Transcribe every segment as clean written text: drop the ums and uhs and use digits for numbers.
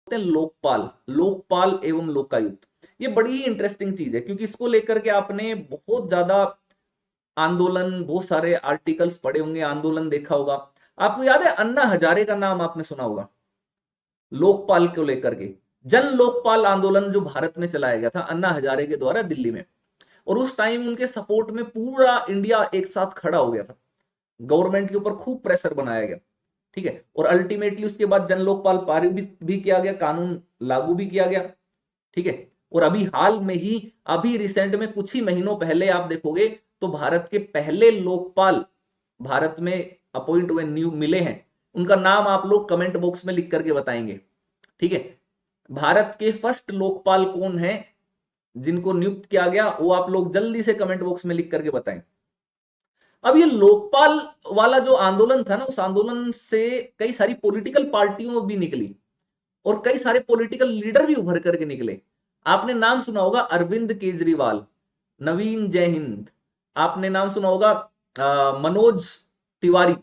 हैं लोकपाल, लोकपाल एवं लोकायुक्त। ये बड़ी ही इंटरेस्टिंग चीज है, क्योंकि इसको लेकर के आपने बहुत ज्यादा आंदोलन, बहुत सारे आर्टिकल्स पढ़े होंगे, आंदोलन देखा होगा। आपको याद है अन्ना हजारे का नाम आपने सुना होगा, लोकपाल को लेकर के। जन लोकपाल आंदोलन जो भारत में चलाया गया था अन्ना हजारे के द्वारा दिल्ली में, और उस टाइम उनके सपोर्ट में पूरा इंडिया एक साथ खड़ा हो गया था, गवर्नमेंट के ऊपर खूब प्रेशर बनाया गया, ठीक है। और अल्टीमेटली उसके बाद जन लोकपाल पारित भी किया गया, कानून लागू भी किया गया, ठीक है। और अभी हाल में ही, अभी रिसेंट में कुछ ही महीनों पहले आप देखोगे तो भारत के पहले लोकपाल भारत में अपॉइंट हुए, न्यू मिले हैं, उनका नाम आप लोग कमेंट बॉक्स में लिख करके बताएंगे, ठीक है। भारत के फर्स्ट लोकपाल कौन है जिनको नियुक्त किया गया, वो आप लोग जल्दी से कमेंट बॉक्स में लिख करके बताएं। अब ये लोकपाल वाला जो आंदोलन था ना, उस आंदोलन से कई सारी पॉलिटिकल पार्टियों भी निकली और कई सारे पॉलिटिकल लीडर भी उभर करके निकले। आपने नाम सुना होगा अरविंद केजरीवाल, नवीन जय हिंद, आपने नाम सुना होगा मनोज तिवारी,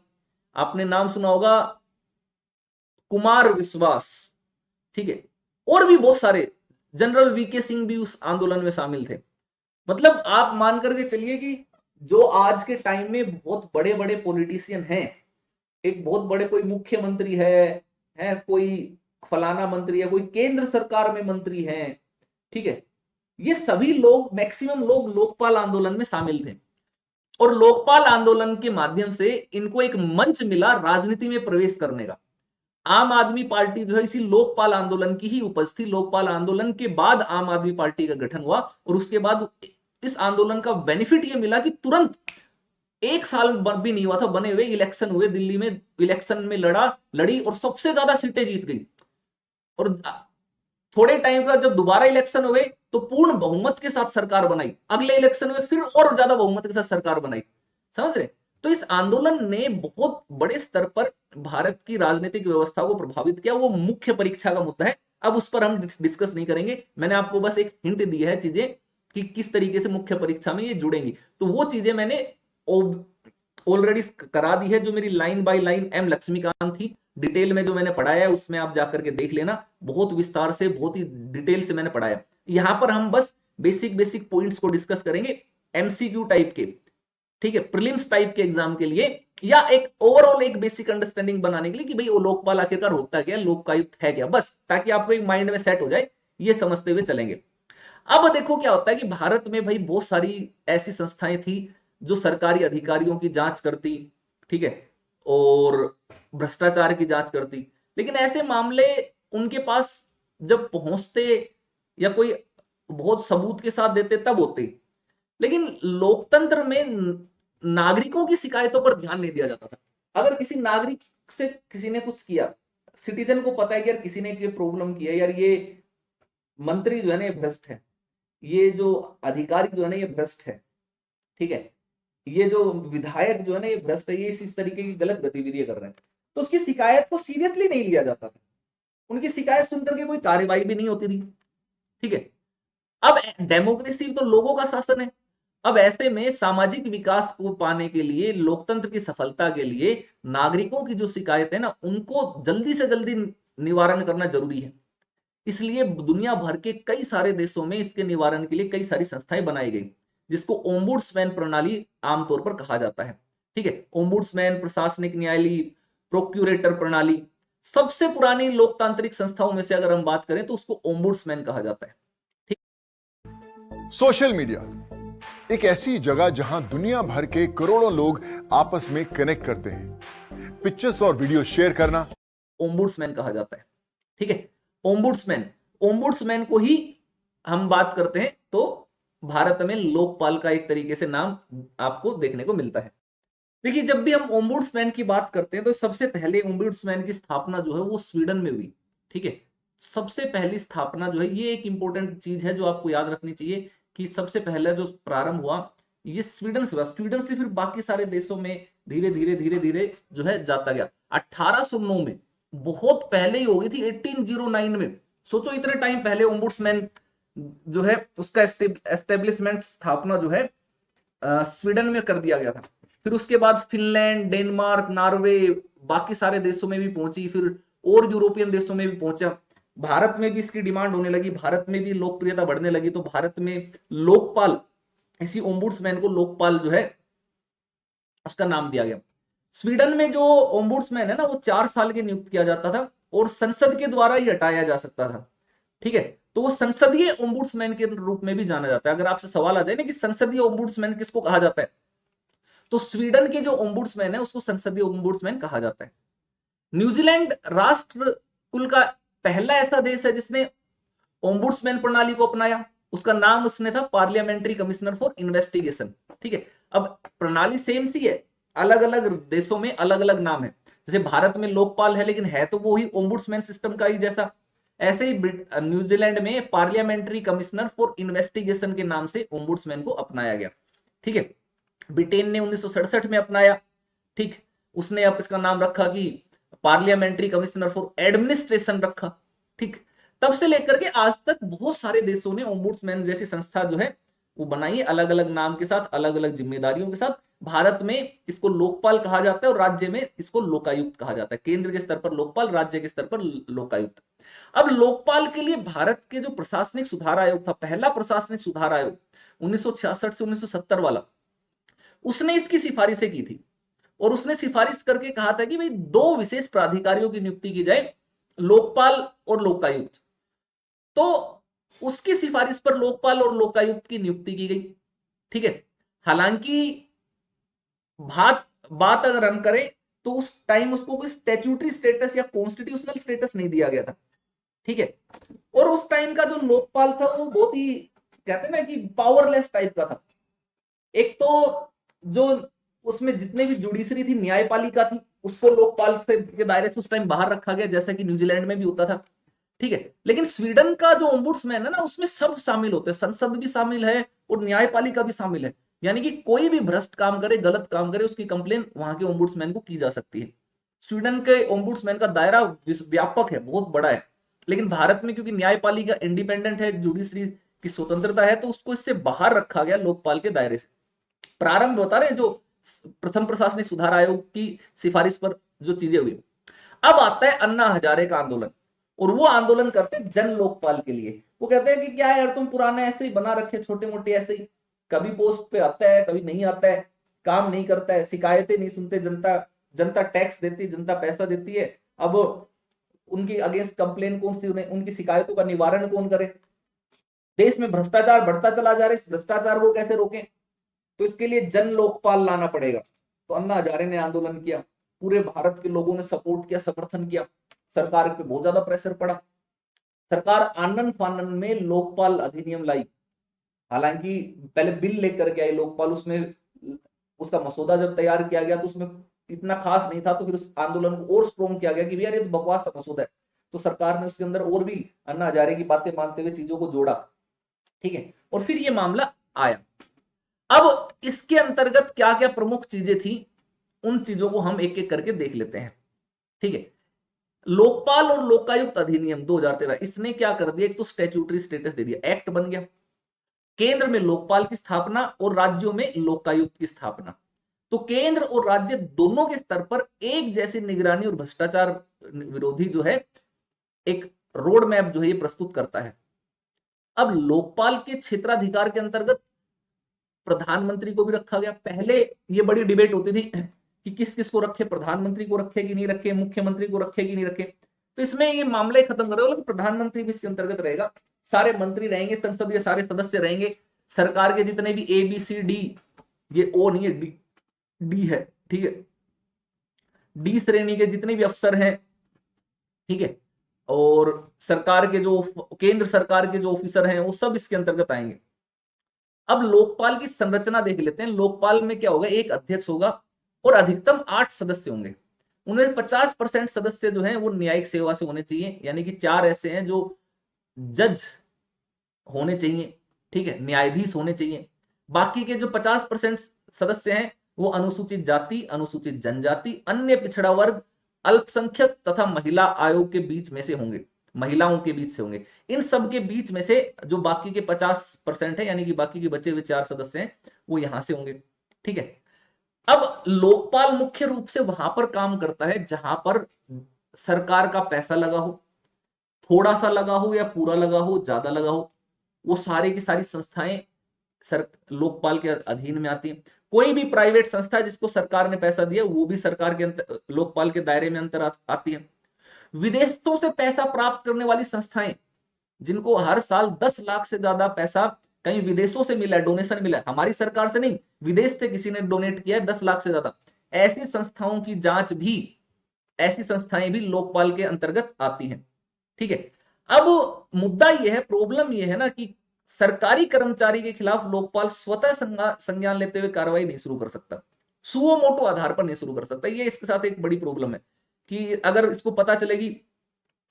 आपने नाम सुना होगा कुमार विश्वास, ठीक है। और भी बहुत सारे, जनरल वीके सिंह भी उस आंदोलन में शामिल थे। मतलब आप मान करके चलिए कि जो आज के टाइम में बहुत बड़े बड़े पॉलिटिशियन हैं, एक बहुत बड़े कोई मुख्यमंत्री है कोई फलाना मंत्री है, कोई केंद्र सरकार में मंत्री है, ठीक है, ये सभी लोग, मैक्सिमम लोग लोकपाल आंदोलन में शामिल थे। और लोकपाल आंदोलन के माध्यम से इनको एक मंच मिला राजनीति में प्रवेश करने का। आम आदमी पार्टी जो है इसी लोकपाल आंदोलन की ही उपज थी। लोकपाल आंदोलन के बाद आम आदमी पार्टी का गठन हुआ, और उसके बाद इस आंदोलन का बेनिफिट यह मिला कि तुरंत एक साल भी नहीं हुआ था बने हुए, इलेक्शन हुए दिल्ली में, इलेक्शन में लड़ी और सबसे ज्यादा सीटें जीत गई। और थोड़े टाइम का जब दोबारा इलेक्शन हुए तो पूर्ण बहुमत के साथ सरकार बनाई, अगले इलेक्शन में फिर और ज्यादा बहुमत के साथ सरकार बनाई, समझ रहे। तो इस आंदोलन ने बहुत बड़े स्तर पर भारत की राजनीतिक व्यवस्था को प्रभावित किया। वो मुख्य परीक्षा का मुद्दा है, अब उस पर हम डिस्कस नहीं करेंगे। मैंने आपको बस एक हिंट दी है चीजें कि किस तरीके से मुख्य परीक्षा में ये जुड़ेंगी, तो वो चीजें मैंने ऑलरेडी करा दी है, जो मेरी line by line M Laxmikant थी, डिटेल में जो मैंने पढ़ाया है उसमें आप जाकर के देख लेना, बहुत विस्तार से, बहुत ही डिटेल से मैंने पढ़ाया। यहां पर हम बस बेसिक बेसिक पॉइंट्स को डिस्कस करेंगे, एमसीक्यू टाइप के, ठीक है, प्रीलिम्स टाइप के एग्जाम के लिए, या एक ओवरऑल एक बेसिक अंडरस्टैंडिंग बनाने के लिए कि भाई वो लोकपाल आखिरकार होता क्या, लोकायुक्त है क्या, बस ताकि आपको एक माइंड में सेट हो जाए, ये समझते हुए चलेंगे। अब देखो क्या होता है कि भारत में भाई बहुत सारी ऐसी संस्थाएं थी जो सरकारी अधिकारियों की जांच करती, ठीक है, और भ्रष्टाचार की जांच करती, लेकिन ऐसे मामले उनके पास जब पहुंचते या कोई बहुत सबूत के साथ देते तब होते। लेकिन लोकतंत्र में नागरिकों की शिकायतों पर ध्यान नहीं दिया जाता था। अगर किसी नागरिक से किसी ने कुछ किया, सिटीजन को पता है कि यार किसी ने ये प्रॉब्लम किया, यार ये मंत्री जो है ना ये भ्रष्ट है, ये जो अधिकारी जो है ना ये भ्रष्ट है, ठीक है, ये जो विधायक जो है ना ये भ्रष्ट है, ये इस तरीके की गलत गतिविधियां कर रहे हैं, तो उसकी शिकायत को सीरियसली नहीं लिया जाता था। उनकी शिकायत सुनकर के कोई कार्रवाई भी नहीं होती थी, ठीक है। अब डेमोक्रेसी तो लोगों का शासन है। अब ऐसे में सामाजिक विकास को पाने के लिए, लोकतंत्र की सफलता के लिए नागरिकों की जो शिकायत है ना उनको जल्दी से जल्दी निवारण करना जरूरी है। इसलिए दुनिया भर के कई सारे देशों में इसके निवारण के लिए कई सारी संस्थाएं बनाई गई, जिसको ओम्बुड्समैन प्रणाली आमतौर पर कहा जाता है, ठीक है। ओम्बुड्समैन, प्रशासनिक न्यायालय, प्रोक्यूरेटर प्रणाली, सबसे पुरानी लोकतांत्रिक संस्थाओं में से अगर हम बात करें तो उसको ओम्बुड्समैन कहा जाता है। सोशल मीडिया एक ऐसी जगह जहां दुनिया भर के करोड़ों लोग आपस में कनेक्ट करते हैं। पिक्चर्स और वीडियो शेयर करना ओम्बुड्समैन कहा जाता है, ठीक है। ओम्बुड्समैन, ओम्बुड्समैन को ही हम बात करते हैं तो भारत में लोकपाल का एक तरीके से नाम आपको देखने को मिलता है। देखिए जब भी हम ओम्बुड्समैन की बात करते हैं तो सबसे पहले ओम्बुड्समैन की स्थापना जो है वो स्वीडन में हुई, ठीक है। सबसे पहली स्थापना जो है, ये एक इंपॉर्टेंट चीज है जो आपको याद रखनी चाहिए कि सबसे पहला जो प्रारंभ हुआ ये स्वीडन से हुआ। स्वीडन से फिर बाकी सारे देशों में धीरे धीरे धीरे धीरे जो है जाता गया। 1809 में, बहुत पहले ही हो गई थी, 1809 में, सोचो इतने टाइम पहले ओम्बुड्समैन जो है उसका एस्टेब्लिशमेंट, स्थापना जो है स्वीडन में कर दिया गया था। फिर उसके बाद फिनलैंड, डेनमार्क, नॉर्वे, बाकी सारे देशों में भी पहुंची, फिर और यूरोपियन देशों में भी पहुंचा। भारत में भी इसकी डिमांड होने लगी, भारत में भी लोकप्रियता बढ़ने लगी, तो भारत में लोकपाल, इसी ओम्बुड्समैन को लोकपाल जो है उसका नाम दिया गया। स्वीडन में जो ओम्बुड्समैन है ना, वो 4 साल के नियुक्त किया जाता था और संसद के द्वारा ही हटाया जा सकता था। ठीक है, तो वो संसदीय ओम्बुड्समैन के रूप में भी जाना जाता है। अगर आपसे सवाल आ जाए ना कि संसदीय ओम्बुड्समैन किसको कहा जाता है, तो स्वीडन के जो ओम्बुड्समैन है उसको संसदीय ओम्बुड्समैन कहा जाता है। न्यूजीलैंड राष्ट्र कुल का पहला ऐसा देश है जिसने ओम्बुड्समैन प्रणाली को अपनाया। उसका नाम उसने था पार्लियामेंट्री कमिश्नर फॉर इन्वेस्टिगेशन। ठीक है, अब प्रणाली सेम सी है, अलग अलग देशों में अलग अलग नाम है। जैसे भारत में लोकपाल है, लेकिन है तो वो ही ओम्बुड्समैन सिस्टम का ही जैसा। ऐसे ही न्यूजीलैंड में पार्लियामेंट्री कमिश्नर फॉर इन्वेस्टिगेशन के नाम से ओम्बुड्समैन को अपनाया गया। ठीक है, ब्रिटेन ने 1967 में अपनाया। ठीक, उसने अब इसका नाम रखा कि पार्लियामेंट्री कमिश्नर फॉर एडमिनिस्ट्रेशन रखा। ठीक, तब से लेकर के आज तक बहुत सारे देशों ने ओम्बुड्समैन जैसी संस्था जो है वो बनाई है, अलग अलग नाम के साथ, अलग अलग जिम्मेदारियों के साथ। भारत में इसको लोकपाल कहा जाता है और राज्य में इसको लोकायुक्त कहा जाता है। केंद्र के स्तर पर लोकपाल, राज्य के स्तर पर लोकायुक्त। अब लोकपाल के लिए भारत के जो प्रशासनिक सुधार आयोग था, पहला प्रशासनिक सुधार आयोग 1966 से 1970 वाला, उसने इसकी सिफारिशें की थी और उसने सिफारिश करके कहा था कि भाई 2 विशेष प्राधिकारियों की नियुक्ति की जाए, लोकपाल और लोकायुक्त। तो उसकी सिफारिश पर लोकपाल और लोकायुक्त की नियुक्ति की गई। ठीक है, हालांकि बात बात अगर हम करें तो उस टाइम उसको कोई स्टैट्यूटरी स्टेटस या कॉन्स्टिट्यूशनल स्टेटस नहीं दिया गया था। ठीक है, और उस टाइम का जो लोकपाल था वो बहुत ही, कहते हैं ना कि पावरलेस टाइप का था। एक तो जो उसमें जितने भी जुडिशरी थी, न्यायपालिका थी, उसको लोकपाल से के दायरे से उस टाइम बाहर रखा गया, जैसा कि न्यूजीलैंड में भी होता था। ठीक है, लेकिन स्वीडन का जो ओम्बुड्समैन है ना, उसमें सब शामिल होते हैं, संसद भी शामिल है और न्यायपालिका भी शामिल है। यानी कि कोई भी भ्रष्ट काम करे, गलत काम करे, उसकी कंप्लेन वहां के ओम्बुड्समैन को की जा सकती है। स्वीडन के ओम्बुड्समैन का दायरा व्यापक है, बहुत बड़ा है। लेकिन भारत में क्योंकि न्यायपालिका इंडिपेंडेंट है, जुडिशरी की स्वतंत्रता है, तो उसको इससे बाहर रखा गया लोकपाल के दायरे से। प्रारंभ बता रहे जो प्रथम प्रशासनिक सुधार आयोग की सिफारिश पर जो चीजें हुई। अब आता है अन्ना हजारे का आंदोलन, और वो आंदोलन करते हैं जन लोकपाल के लिए। वो कहते हैं कि क्या यार, तुम पुराने ऐसे ही बना रखे, छोटे मोटे ऐसे ही, कभी पोस्ट पे आता है कभी नहीं आता है, काम नहीं करता है, शिकायतें नहीं सुनते जनता, जनता टैक्स देती, जनता पैसा देती है। अब उनकी अगेंस्ट कंप्लेन कौन सी, उन्हें उनकी शिकायतों का निवारण कौन करे, देश में भ्रष्टाचार बढ़ता चला जा रहा है, इस भ्रष्टाचार को कैसे रोकें, तो इसके लिए जन लोकपाल लाना पड़ेगा। तो अन्ना हजारे ने आंदोलन किया, पूरे भारत के लोगों ने सपोर्ट किया, समर्थन किया, सरकार पे बहुत ज्यादा प्रेशर पड़ा। सरकार आनन फानन में लोकपाल अधिनियम लाई। हालांकि पहले बिल लेकर के आई लोकपाल, उसमें उसका मसौदा जब तैयार किया गया तो उसमें इतना खास नहीं था, तो फिर उस आंदोलन को और स्ट्रॉन्ग किया गया कि यार ये तो बकवास मसौदा है। तो सरकार ने उसके अंदर और भी अन्ना हजारे की बातें मानते हुए चीजों को जोड़ा। ठीक है, और फिर ये मामला आया। अब इसके अंतर्गत क्या क्या प्रमुख चीजें थी, उन चीजों को हम एक एक करके देख लेते हैं। ठीक है, लोकपाल और लोकायुक्त अधिनियम 2013, इसने क्या कर दिया, एक तो स्टैट्यूटरी स्टेटस दे दिया, एक्ट बन गया। केंद्र में लोकपाल की स्थापना और राज्यों में लोकायुक्त की स्थापना। तो केंद्र और राज्य दोनों के स्तर पर एक जैसी निगरानी और भ्रष्टाचार विरोधी जो है एक रोड मैप जो है ये प्रस्तुत करता है। अब लोकपाल के क्षेत्राधिकार के अंतर्गत प्रधानमंत्री को भी रखा गया। पहले ये बड़ी डिबेट होती थी कि किस किस को रखे, प्रधानमंत्री को रखे कि नहीं रखे, मुख्यमंत्री को रखे कि नहीं रखे। तो इसमें ये मामला ही खत्म कर दिया, प्रधानमंत्री भी इसके अंतर्गत रहेगा, सारे मंत्री रहेंगे, संसद के सारे सदस्य रहेंगे, सरकार के जितने भी ए बी सी डी, ये ओ नहीं है, डी डी है। ठीक है, डी श्रेणी के जितने भी अफसर हैं, ठीक है, और सरकार के जो केंद्र सरकार के जो ऑफिसर हैं वो सब इसके अंतर्गत आएंगे। अब लोकपाल की संरचना देख लेते हैं। लोकपाल में क्या होगा, एक अध्यक्ष होगा और अधिकतम 8 सदस्य होंगे। उनमें 50% सदस्य जो हैं वो न्यायिक सेवा से होने चाहिए, यानी कि 4 ऐसे हैं जो जज होने चाहिए, ठीक है, न्यायाधीश होने चाहिए। बाकी के जो 50% सदस्य हैं वो अनुसूचित जाति, अनुसूचित जनजाति, अन्य पिछड़ा वर्ग, अल्पसंख्यक तथा महिला आयोग के बीच में से होंगे, महिलाओं के बीच से होंगे। इन सब के बीच में से जो बाकी के 50% है, यानी कि बाकी के बचे हुए 4 सदस्य हैं, वो यहां से होंगे। ठीक है, अब लोकपाल मुख्य रूप से वहां पर काम करता है जहां पर सरकार का पैसा लगा हो, थोड़ा सा लगा हो या पूरा लगा हो, ज्यादा लगा हो, वो सारी की सारी संस्थाएं लोकपाल के अधीन में आती हैं। कोई भी प्राइवेट संस्था जिसको सरकार ने पैसा दिया वो भी सरकार के लोकपाल के दायरे में अंतर आती है। विदेशों से पैसा प्राप्त करने वाली संस्थाएं, जिनको हर साल 10 लाख से ज्यादा पैसा कहीं विदेशों से मिला है, डोनेशन मिला है, हमारी सरकार से नहीं, विदेश से किसी ने डोनेट किया है 10 लाख से ज्यादा, ऐसी संस्थाओं की जांच भी, ऐसी संस्थाएं भी लोकपाल के अंतर्गत आती हैं। ठीक है, अब मुद्दा यह है, प्रॉब्लम यह है ना कि सरकारी कर्मचारी के खिलाफ लोकपाल स्वतः संज्ञान लेते हुए कार्रवाई नहीं शुरू कर सकता, सुओ मोटो आधार पर नहीं शुरू कर सकता। ये इसके साथ एक बड़ी प्रॉब्लम है कि अगर इसको पता चलेगी,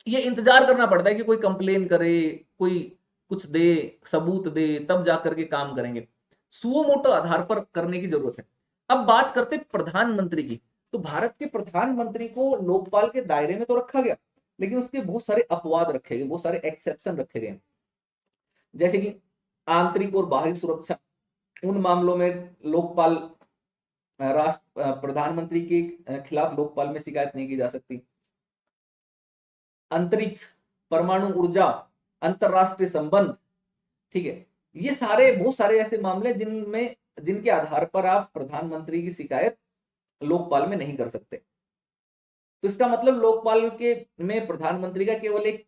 ये इंतजार करना पड़ता है कि कोई कंप्लेन करे, कोई कुछ दे, सबूत दे, तब जाकर के काम करेंगे। सुओ मोटो आधार पर करने की जरूरत है। अब बात करते प्रधानमंत्री की, तो भारत के प्रधानमंत्री को लोकपाल के दायरे में तो रखा गया, लेकिन उसके बहुत सारे अपवाद रखे गए, बहुत सारे एक्सेप्शन रखे गए, जैसे कि आंतरिक और बाहरी सुरक्षा। उन मामलों में लोकपाल, राष्ट्र प्रधानमंत्री के खिलाफ लोकपाल में शिकायत नहीं की जा सकती। अंतरिक्ष, परमाणु ऊर्जा, अंतरराष्ट्रीय संबंध, ठीक है, ये सारे बहुत सारे ऐसे मामले जिनमें, जिनके आधार पर आप प्रधानमंत्री की शिकायत लोकपाल में नहीं कर सकते। तो इसका मतलब लोकपाल के में प्रधानमंत्री का केवल एक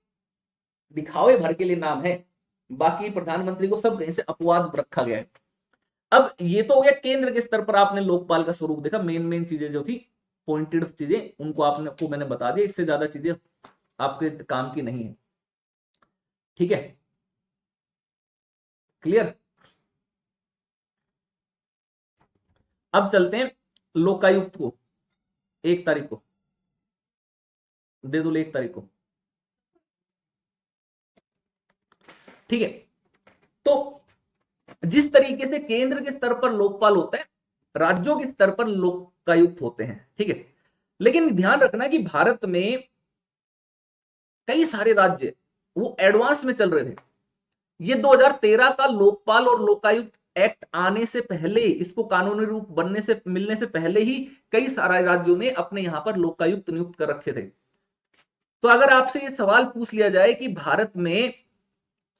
दिखावे भर के लिए नाम है, बाकी प्रधानमंत्री को सब कहीं से अपवाद रखा गया है। अब ये तो हो गया केंद्र के स्तर पर आपने लोकपाल का स्वरूप देखा, मेन चीजें जो थी, पॉइंटेड चीजें, उनको आपको मैंने बता दिया, इससे ज्यादा चीजें आपके काम की नहीं है। ठीक है, क्लियर। अब चलते हैं लोकायुक्त को, 1 तारीख को दे दो, 1 तारीख को। ठीक है, तो जिस तरीके से केंद्र के स्तर पर लोकपाल होता है, राज्यों के स्तर पर लोकायुक्त होते हैं। ठीक है, लेकिन ध्यान रखना कि भारत में कई सारे राज्य वो एडवांस में चल रहे थे। ये 2013 का लोकपाल और लोकायुक्त एक्ट आने से पहले, इसको कानूनी रूप बनने से, मिलने से पहले ही कई सारे राज्यों ने अपने यहां पर लोकायुक्त नियुक्त कर रखे थे। तो अगर आपसे ये सवाल पूछ लिया जाए कि भारत में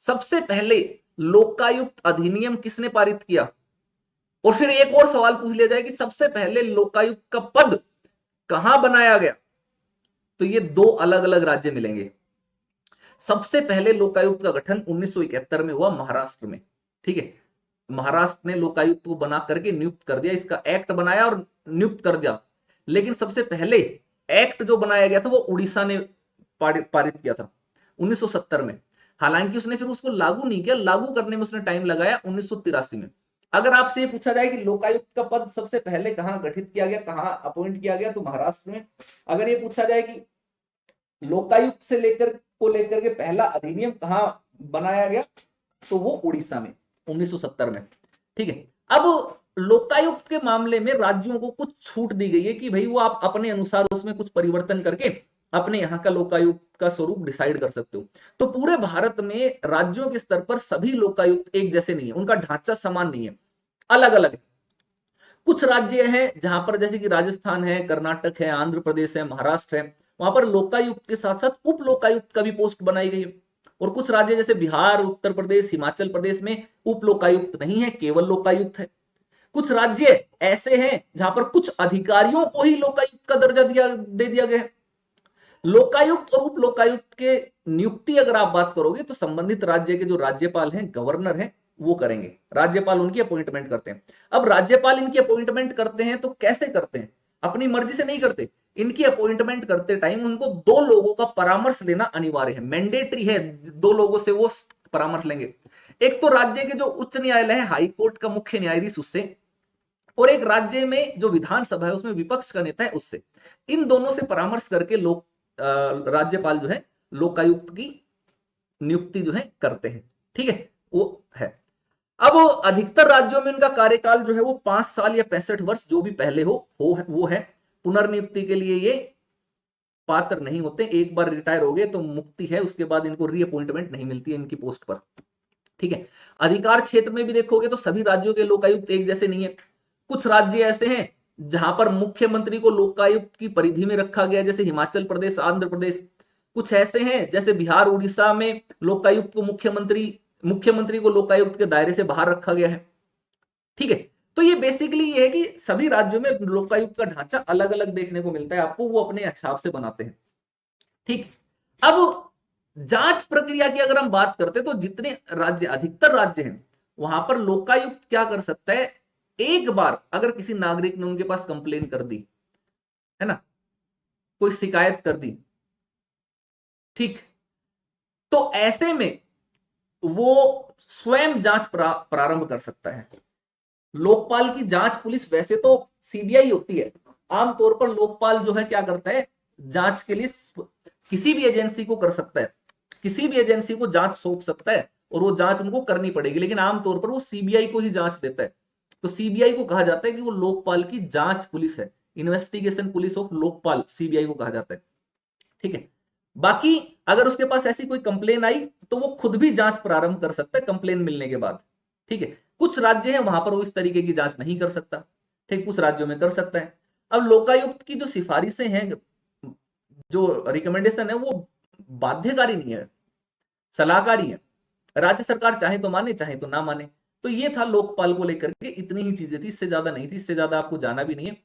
सबसे पहले लोकायुक्त अधिनियम किसने पारित किया, और फिर एक और सवाल पूछ लिया जाए कि सबसे पहले लोकायुक्त का पद कहां बनाया गया, तो ये 2 अलग अलग राज्य मिलेंगे। सबसे पहले लोकायुक्त का गठन 1971 में हुआ महाराष्ट्र में। ठीक है, महाराष्ट्र ने लोकायुक्त को बना करके नियुक्त कर दिया, इसका एक्ट बनाया और नियुक्त कर दिया। लेकिन सबसे पहले एक्ट जो बनाया गया था वो उड़ीसा ने पारित किया था 1970 में। हालांकि उसने फिर उसको लागू नहीं किया, लागू करने में उसने टाइम लगाया 1983 में। अगर आपसे ये पूछा जाए कि लोकायुक्त का पद सबसे पहले कहां गठित किया गया, कहां अपॉइंट किया गया, तो महाराष्ट्र में। अगर ये पूछा जाए कि लोकायुक्त से लेकर के पहला अधिनियम कहां बनाया गया, तो वो उड़ीसा में 1970 में। ठीक है, अब लोकायुक्त के मामले में राज्यों को कुछ छूट दी गई है कि भाई वो आप अपने अनुसार उसमें कुछ परिवर्तन करके अपने यहाँ का लोकायुक्त का स्वरूप डिसाइड कर सकते हो। तो पूरे भारत में राज्यों के स्तर पर सभी लोकायुक्त एक जैसे नहीं है, उनका ढांचा समान नहीं है, अलग अलग है। कुछ राज्य हैं जहां पर, जैसे कि राजस्थान है, कर्नाटक है, आंध्र प्रदेश है, महाराष्ट्र है, वहां पर लोकायुक्त के साथ साथ उप लोकायुक्त का भी पोस्ट बनाई गई है। और कुछ राज्य जैसे बिहार, उत्तर प्रदेश, हिमाचल प्रदेश में उप लोकायुक्त नहीं है, केवल लोकायुक्त है। कुछ राज्य ऐसे हैं जहां पर कुछ अधिकारियों को ही लोकायुक्त का दर्जा दे दिया गया है। लोकायुक्त और उप लोकायुक्त के नियुक्ति अगर आप बात करोगे तो संबंधित राज्य के जो राज्यपाल हैं, गवर्नर हैं, वो करेंगे। राज्यपाल उनकी अपॉइंटमेंट करते हैं। अब राज्यपाल इनकी अपॉइंटमेंट करते हैं तो कैसे करते हैं, अपनी मर्जी से नहीं करते। इनकी अपॉइंटमेंट करते टाइम उनको 2 लोगों का परामर्श लेना अनिवार्य है, मैंडेटरी है, 2 लोगों से वो परामर्श लेंगे। एक तो राज्य के जो उच्च न्यायालय है, हाई कोर्ट का मुख्य न्यायाधीश, उससे, और एक राज्य में जो विधानसभा है उसमें विपक्ष का नेता है, उससे। इन दोनों से परामर्श करके लोग राज्यपाल जो है लोकायुक्त की नियुक्ति जो है करते हैं। ठीक है, वो है। अब अधिकतर राज्यों में उनका कार्यकाल जो है वो 5 साल या 65 वर्ष जो भी पहले हो वो है। पुनर्नियुक्ति के लिए ये पात्र नहीं होते, एक बार रिटायर हो गए तो मुक्ति है, उसके बाद इनको रीअपॉइंटमेंट नहीं मिलती है इनकी पोस्ट पर। ठीक है, अधिकार क्षेत्र में भी देखोगे तो सभी राज्यों के लोकायुक्त एक जैसे नहीं है। कुछ राज्य ऐसे हैं जहां पर मुख्यमंत्री को लोकायुक्त की परिधि में रखा गया, जैसे हिमाचल प्रदेश, आंध्र प्रदेश। कुछ ऐसे हैं जैसे बिहार उड़ीसा में लोकायुक्त को मुख्यमंत्री को लोकायुक्त के दायरे से बाहर रखा गया है। ठीक है, तो ये बेसिकली ये है कि सभी राज्यों में लोकायुक्त का ढांचा अलग अलग देखने को मिलता है आपको, वो अपने हिसाब से बनाते हैं। ठीक, अब जांच प्रक्रिया की अगर हम बात करते हैं तो जितने राज्य, अधिकतर राज्य हैं, वहां पर लोकायुक्त क्या कर सकता है, एक बार अगर किसी नागरिक ने उनके पास कंप्लेन कर दी है ना, कोई शिकायत कर दी, ठीक, तो ऐसे में वो स्वयं जांच प्रारंभ कर सकता है। लोकपाल की जांच पुलिस वैसे तो सीबीआई होती है, आमतौर पर लोकपाल जो है क्या करता है, जांच के लिए किसी भी एजेंसी को कर सकता है, किसी भी एजेंसी को जांच सौंप सकता है और वो जांच उनको करनी पड़ेगी, लेकिन आमतौर पर वो सीबीआई को ही जांच देता है। तो सीबीआई को कहा जाता है कि वो लोकपाल की जांच पुलिस है, investigation police of Lokpal CBI को कहा जाता है। ठीक है, बाकी अगर उसके पास ऐसी कोई कंप्लेन आई तो वो खुद भी जांच प्रारंभ कर सकता है कंप्लेन मिलने के बाद। ठीक है, कुछ राज्य हैं वहां पर वो इस तरीके की जांच नहीं कर सकता, ठीक, कुछ राज्यों में कर सकता है। अब लोकायुक्त की जो सिफारिशें हैं, जो रिकमेंडेशन है, वो बाध्यकारी नहीं है, सलाहकारी है। राज्य सरकार चाहे तो माने, चाहे तो ना माने। तो ये था लोकपाल को लेकर के, इतनी ही चीजें थी, इससे ज्यादा नहीं थी, इससे ज्यादा आपको जाना भी नहीं है।